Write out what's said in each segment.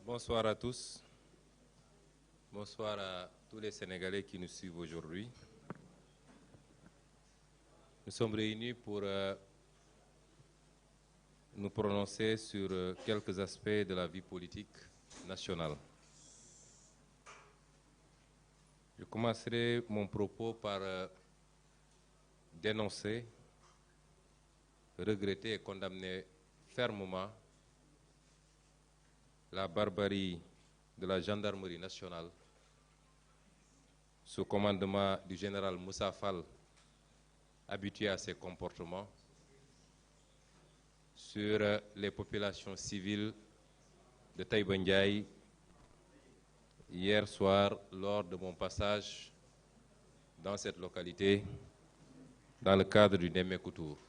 Bonsoir à tous. Bonsoir à tous les Sénégalais qui nous suivent aujourd'hui. Nous sommes réunis pour nous prononcer sur quelques aspects de la vie politique nationale. Je commencerai mon propos par dénoncer, regretter et condamner fermement la barbarie de la gendarmerie nationale sous commandement du général Moussa Fall, habitué à ces comportements, sur les populations civiles de Taïba Ndiaye hier soir lors de mon passage dans cette localité dans le cadre du Nemmekou Tour.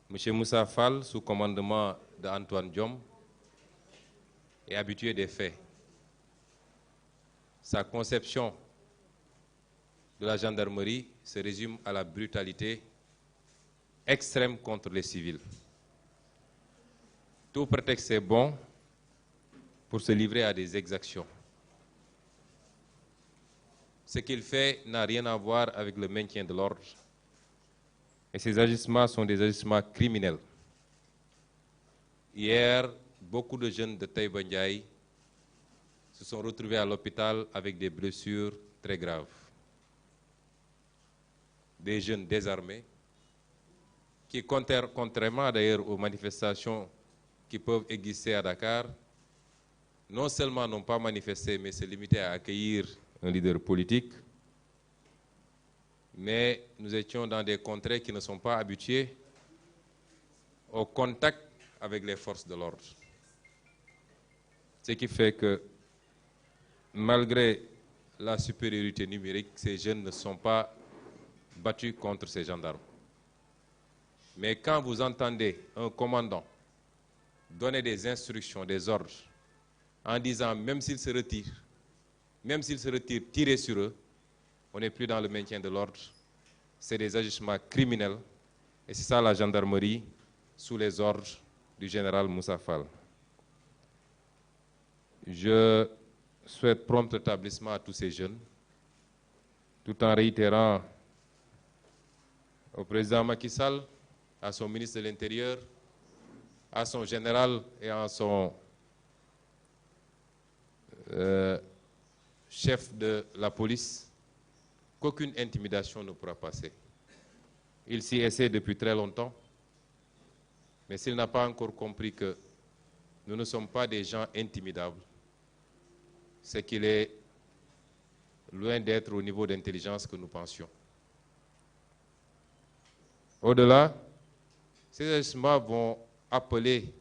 M. Moussa Fall, sous commandement d'Antoine Diome, est habitué des faits. Sa conception de la gendarmerie se résume à la brutalité extrême contre les civils. Tout prétexte est bon pour se livrer à des exactions. Ce qu'il fait n'a rien à voir avec le maintien de l'ordre. Et ces agissements sont des agissements criminels. Hier, beaucoup de jeunes de Taïba Ndiaye se sont retrouvés à l'hôpital avec des blessures très graves. Des jeunes désarmés qui, contrairement d'ailleurs aux manifestations qui peuvent exister à Dakar, non seulement n'ont pas manifesté, mais se limitaient à accueillir un leader politique, mais nous étions dans des contrées qui ne sont pas habituées au contact avec les forces de l'ordre. Ce qui fait que, malgré la supériorité numérique, ces jeunes ne sont pas battus contre ces gendarmes. Mais quand vous entendez un commandant donner des instructions, des ordres, en disant même s'ils se retirent, tirez sur eux, on n'est plus dans le maintien de l'ordre. C'est des agissements criminels. Et c'est ça la gendarmerie sous les ordres du général Moussa Fall. Je souhaite prompt rétablissement à tous ces jeunes, tout en réitérant au président Macky Sall, à son ministre de l'Intérieur, à son général et à son chef de la police, qu'aucune intimidation ne pourra passer. Il s'y essaie depuis très longtemps, mais s'il n'a pas encore compris que nous ne sommes pas des gens intimidables, c'est qu'il est loin d'être au niveau d'intelligence que nous pensions. Au-delà, ces agissements vont appeler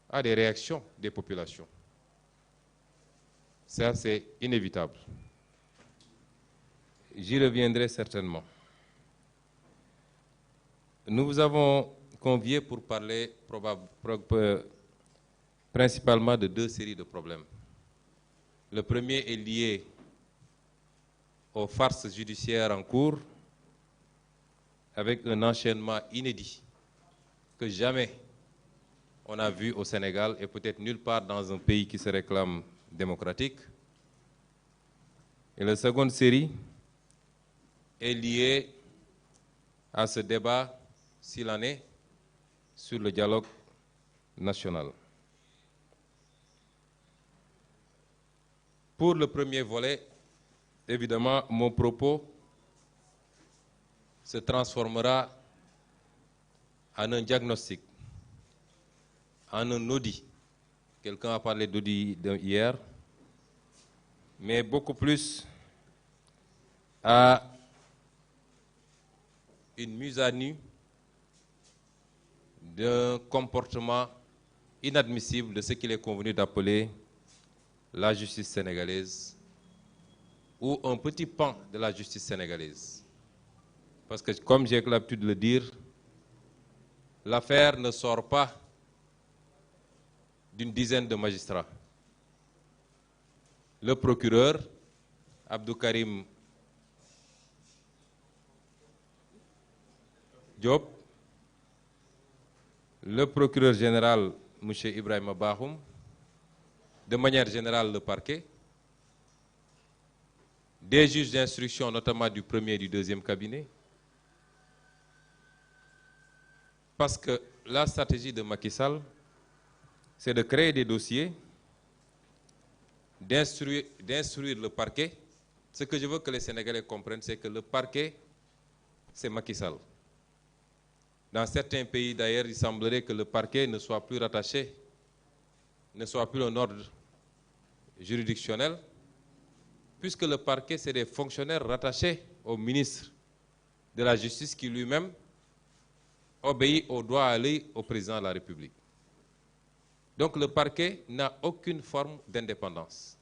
à des réactions des populations. Ça, c'est inévitable. J'y reviendrai certainement. Nous vous avons conviés pour parler principalement de deux séries de problèmes. Le premier est lié aux farces judiciaires en cours, avec un enchaînement inédit que jamais on a vu au Sénégal et peut-être nulle part dans un pays qui se réclame démocratique. Et la seconde série est liée à ce débat, s'il en est, sur le dialogue national. Pour le premier volet, évidemment, mon propos se transformera en un diagnostic, en un audit. Quelqu'un a parlé d'audit hier, mais beaucoup plus à une mise à nu d'un comportement inadmissible de ce qu'il est convenu d'appeler la justice sénégalaise ou un petit pan de la justice sénégalaise. Parce que, comme j'ai l'habitude de le dire, l'affaire ne sort pas d'une dizaine de magistrats. Le procureur, Abdou Karim Diop, le procureur général M. Ibrahim Bahoum, de manière générale le parquet, des juges d'instruction, notamment du premier et du deuxième cabinet, parce que la stratégie de Macky Sall, c'est de créer des dossiers, d'instruire le parquet. Ce que je veux que les Sénégalais comprennent, c'est que le parquet, c'est Macky Sall. Dans certains pays, d'ailleurs, il semblerait que le parquet ne soit plus rattaché, ne soit plus un ordre juridictionnel, puisque le parquet, c'est des fonctionnaires rattachés au ministre de la Justice qui lui-même obéit au droit à l'œil au président de la République. Donc le parquet n'a aucune forme d'indépendance.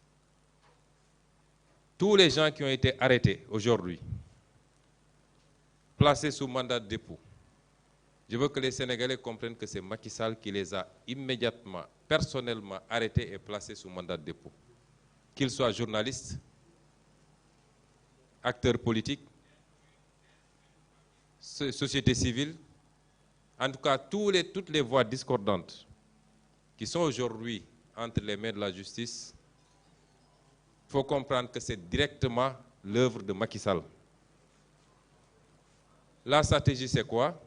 Tous les gens qui ont été arrêtés aujourd'hui, placés sous mandat de dépôt, je veux que les Sénégalais comprennent que c'est Macky Sall qui les a immédiatement, personnellement arrêtés et placés sous mandat de dépôt. Qu'ils soient journalistes, acteurs politiques, société civile, en tout cas toutes les voix discordantes qui sont aujourd'hui entre les mains de la justice, il faut comprendre que c'est directement l'œuvre de Macky Sall. La stratégie, c'est quoi?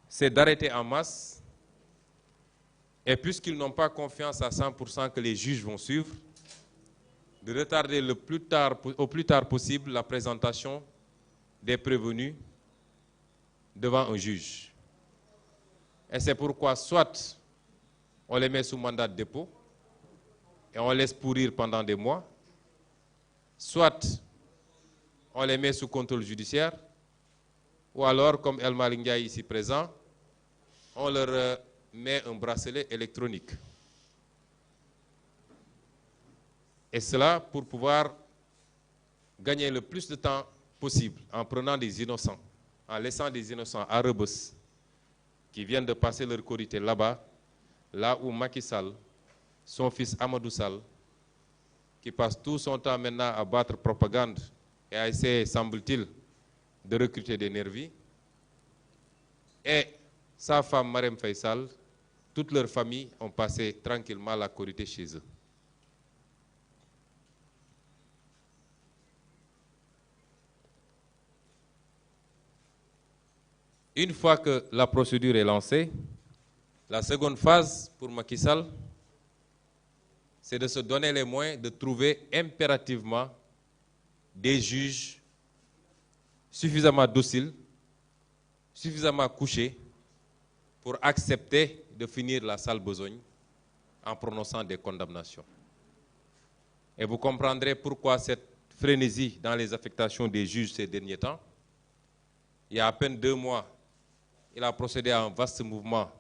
C'est d'arrêter en masse, et puisqu'ils n'ont pas confiance à 100% que les juges vont suivre, de retarder au plus tard possible la présentation des prévenus devant un juge. Et c'est pourquoi soit on les met sous mandat de dépôt et on laisse pourrir pendant des mois, soit on les met sous contrôle judiciaire, ou alors, comme El Malick Ndiaye ici présent, on leur met un bracelet électronique. Et cela pour pouvoir gagner le plus de temps possible en prenant des innocents, en laissant des innocents à Rebeuss qui viennent de passer leur Korité là-bas, là où Macky Sall, son fils Amadou Sall, qui passe tout son temps maintenant à battre propagande et à essayer, semble-t-il, de recruter des nervis, et sa femme Marème Faye Sall, toute leur famille ont passé tranquillement la Korité chez eux. Une fois que la procédure est lancée, la seconde phase pour Macky Sall, c'est de se donner les moyens de trouver impérativement des juges suffisamment dociles, suffisamment couchés pour accepter de finir la sale besogne en prononçant des condamnations. Et vous comprendrez pourquoi cette frénésie dans les affectations des juges ces derniers temps. Il y a à peine 2 mois, il a procédé à un vaste mouvement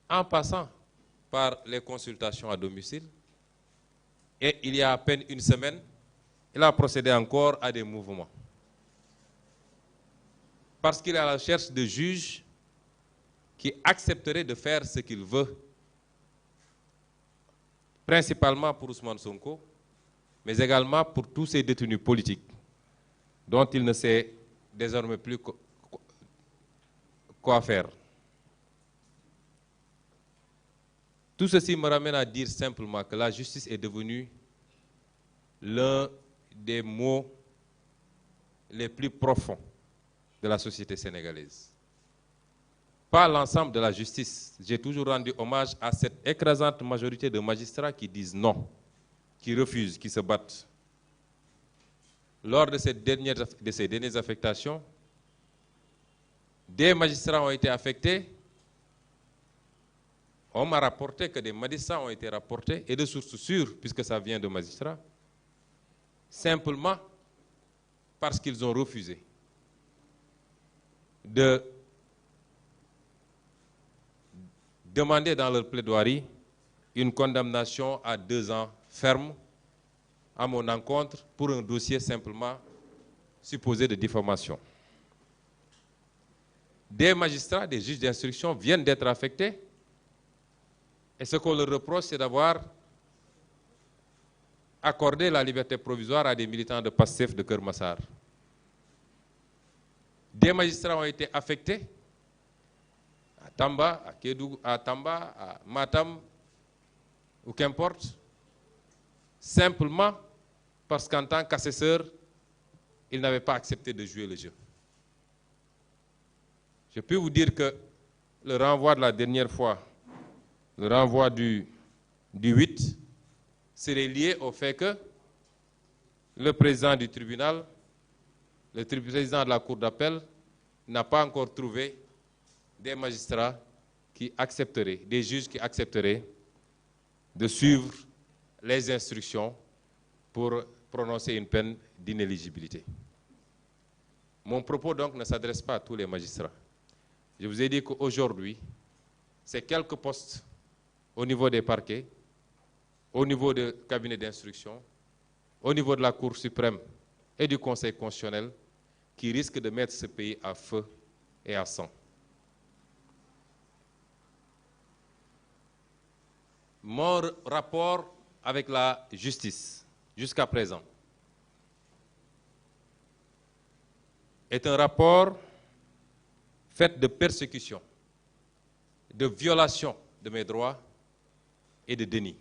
en passant par les consultations à domicile. Et il y a à peine 1 semaine, il a procédé encore à des mouvements. Parce qu'il est à la recherche de juges qui accepteraient de faire ce qu'il veut, principalement pour Ousmane Sonko, mais également pour tous ces détenus politiques dont il ne sait désormais plus quoi faire. Tout ceci me ramène à dire simplement que la justice est devenue l'un des maux les plus profonds de la société sénégalaise. Pas l'ensemble de la justice. J'ai toujours rendu hommage à cette écrasante majorité de magistrats qui disent non, qui refusent, qui se battent. Lors de ces dernières affectations, des magistrats ont été affectés. On m'a rapporté que des magistrats ont été rapportés, et de sources sûres, puisque ça vient de magistrats, simplement parce qu'ils ont refusé de demander dans leur plaidoirie une condamnation à 2 ans ferme à mon encontre pour un dossier simplement supposé de diffamation. Des magistrats, des juges d'instruction viennent d'être affectés, et ce qu'on leur reproche, c'est d'avoir accordé la liberté provisoire à des militants de PASTEF de Keur Massar. Des magistrats ont été affectés à Tamba, à Kédougou, à Tamba, à Matam, ou qu'importe, simplement parce qu'en tant qu'assesseur, il n'avait pas accepté de jouer le jeu. Je peux vous dire que le renvoi de la dernière fois, le renvoi du 8, serait lié au fait que le président du tribunal, le président de la cour d'appel, n'a pas encore trouvé des magistrats qui accepteraient, des juges qui accepteraient de suivre les instructions pour prononcer une peine d'inéligibilité. Mon propos donc ne s'adresse pas à tous les magistrats. Je vous ai dit qu'aujourd'hui, c'est quelques postes au niveau des parquets, au niveau du cabinet d'instruction, au niveau de la Cour suprême et du Conseil constitutionnel qui risquent de mettre ce pays à feu et à sang. Mon rapport avec la justice, jusqu'à présent, est un rapport fait de persécution, de violation de mes droits et de déni.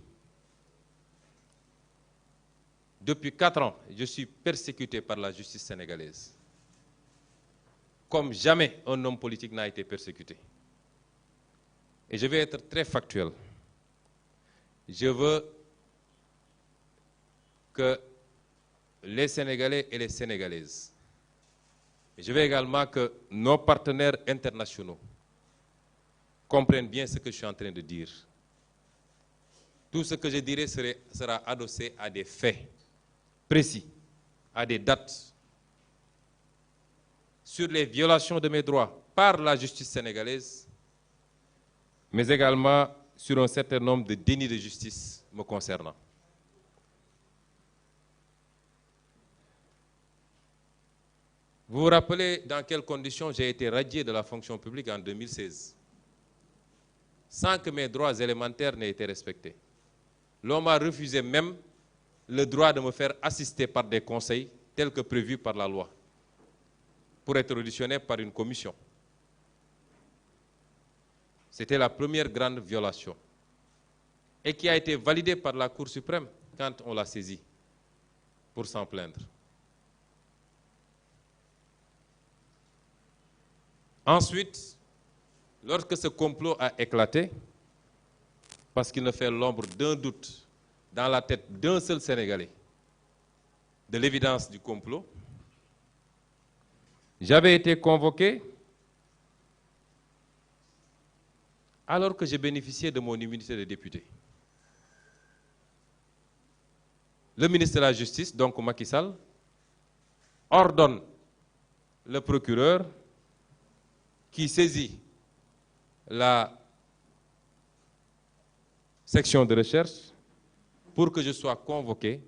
Depuis 4 ans, je suis persécuté par la justice sénégalaise. Comme jamais un homme politique n'a été persécuté. Et je vais être très factuel. Je veux que les Sénégalais et les Sénégalaises, et je veux également que nos partenaires internationaux comprennent bien ce que je suis en train de dire. Tout ce que je dirai sera adossé à des faits précis, à des dates, sur les violations de mes droits par la justice sénégalaise, mais également sur un certain nombre de dénis de justice me concernant. Vous vous rappelez dans quelles conditions j'ai été radié de la fonction publique en 2016, sans que mes droits élémentaires n'aient été respectés. L'on m'a refusé même le droit de me faire assister par des conseils tels que prévus par la loi, pour être auditionné par une commission. C'était la première grande violation et qui a été validée par la Cour suprême quand on l'a saisie pour s'en plaindre. Ensuite, lorsque ce complot a éclaté, parce qu'il ne fait l'ombre d'un doute dans la tête d'un seul Sénégalais de l'évidence du complot, j'avais été convoqué alors que j'ai bénéficié de mon immunité de député. Le ministre de la Justice, donc Macky Sall, ordonne le procureur qui saisit la section de recherche pour que je sois convoqué